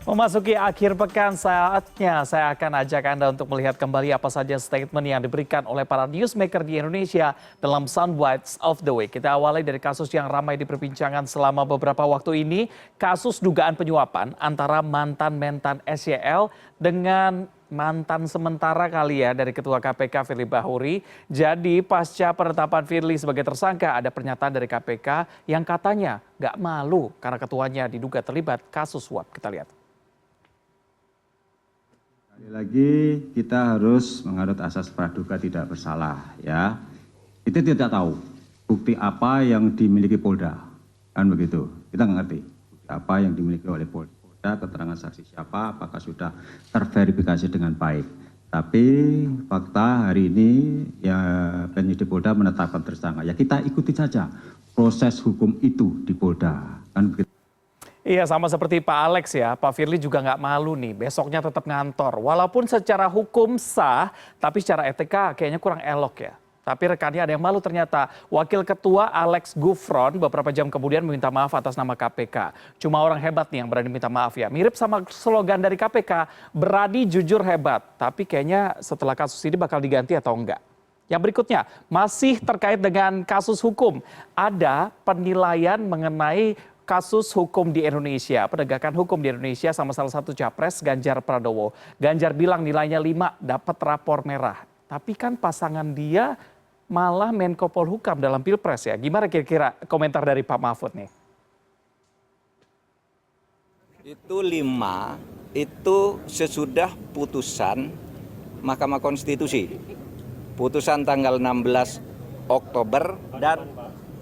Memasuki akhir pekan, saatnya saya akan ajak Anda untuk melihat kembali apa saja statement yang diberikan oleh para newsmaker di Indonesia dalam Soundbites of the Week. Kita awali dari kasus yang ramai diperbincangkan selama beberapa waktu ini, kasus dugaan penyuapan antara mantan-mentan SYL dengan mantan sementara kali ya dari Ketua KPK Firly Bahuri. Jadi pasca penetapan Firly sebagai tersangka, ada pernyataan dari KPK yang katanya nggak malu karena ketuanya diduga terlibat kasus suap. Kita lihat. Sekali lagi kita harus menganut asas praduga tidak bersalah ya. Kita tidak tahu bukti apa yang dimiliki Polda, kan begitu. Kita nggak ngerti bukti apa yang dimiliki oleh Polda, keterangan saksi siapa, apakah sudah terverifikasi dengan baik. Tapi fakta hari ini ya penyidik Polda menetapkan tersangka. Ya kita ikuti saja proses hukum itu di Polda, kan begitu. Iya, sama seperti Pak Alex ya, Pak Firly juga nggak malu nih, besoknya tetap ngantor. Walaupun secara hukum sah, tapi secara etika kayaknya kurang elok ya. Tapi rekannya ada yang malu ternyata. Wakil Ketua Alex Gufron beberapa jam kemudian meminta maaf atas nama KPK. Cuma orang hebat nih yang berani minta maaf ya. Mirip sama slogan dari KPK, berani jujur hebat. Tapi kayaknya setelah kasus ini bakal diganti atau enggak. Yang berikutnya, masih terkait dengan kasus hukum. Ada penilaian mengenai kasus hukum di Indonesia, penegakan hukum di Indonesia sama salah satu capres Ganjar Pranowo. Ganjar bilang nilainya 5, dapat rapor merah. Tapi kan pasangan dia malah Menko Polhukam dalam Pilpres ya. Gimana kira-kira komentar dari Pak Mahfud nih? Itu 5, itu sesudah putusan Mahkamah Konstitusi. Putusan tanggal 16 Oktober dan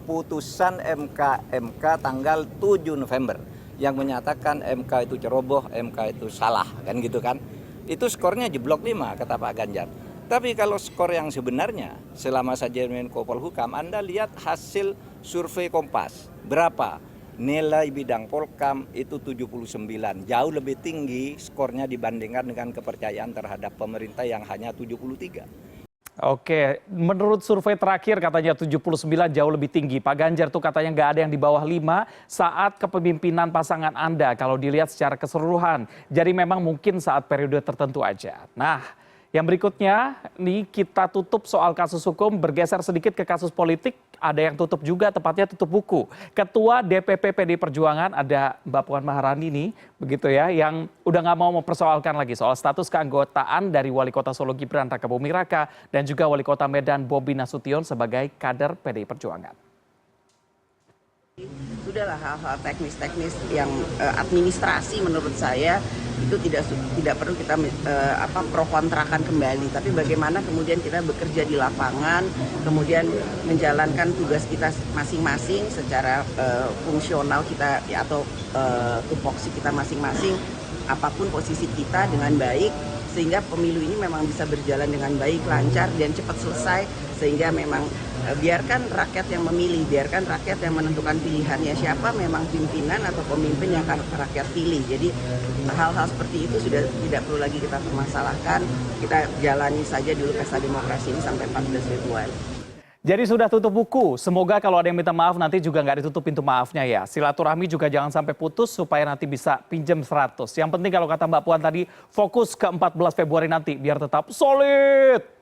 putusan MK tanggal 7 November yang menyatakan MK itu ceroboh, MK itu salah, kan gitu kan. Itu skornya jeblok 5 kata Pak Ganjar. Tapi kalau skor yang sebenarnya selama saja Menko Polhukam, Anda lihat hasil survei Kompas. Berapa? Nilai bidang Polkam itu 79, jauh lebih tinggi skornya dibandingkan dengan kepercayaan terhadap pemerintah yang hanya 73. Oke, menurut survei terakhir katanya 79 jauh lebih tinggi. Pak Ganjar tuh katanya nggak ada yang di bawah 5 saat kepemimpinan pasangan Anda kalau dilihat secara keseluruhan. Jadi memang mungkin saat periode tertentu aja. Nah, yang berikutnya nih kita tutup soal kasus hukum, bergeser sedikit ke kasus politik. Ada yang tutup juga, tepatnya tutup buku. Ketua DPP PD Perjuangan ada Mbak Puan Maharani nih, begitu ya, yang udah nggak mau mempersoalkan lagi soal status keanggotaan dari Wali Kota Solo Gibran Rakabuming Raka dan juga Wali Kota Medan Bobi Nasution sebagai kader PD Perjuangan. Sudahlah hal-hal teknis-teknis yang administrasi menurut saya itu tidak perlu kita pro kontrakan kembali, tapi bagaimana kemudian kita bekerja di lapangan, kemudian menjalankan tugas kita masing-masing secara fungsional kita ya, atau tupoksi kita masing-masing, apapun posisi kita dengan baik, sehingga pemilu ini memang bisa berjalan dengan baik, lancar dan cepat selesai, sehingga memang biarkan rakyat yang memilih, biarkan rakyat yang menentukan pilihannya siapa memang pimpinan atau pemimpin yang akan rakyat pilih. Jadi hal-hal seperti itu sudah tidak perlu lagi kita permasalahkan, kita jalani saja dulu pesta demokrasi ini sampai 14 Februari. Jadi sudah tutup buku, semoga kalau ada yang minta maaf nanti juga nggak ditutup pintu maafnya ya. Silaturahmi juga jangan sampai putus supaya nanti bisa pinjam 100. Yang penting kalau kata Mbak Puan tadi, fokus ke 14 Februari nanti biar tetap solid.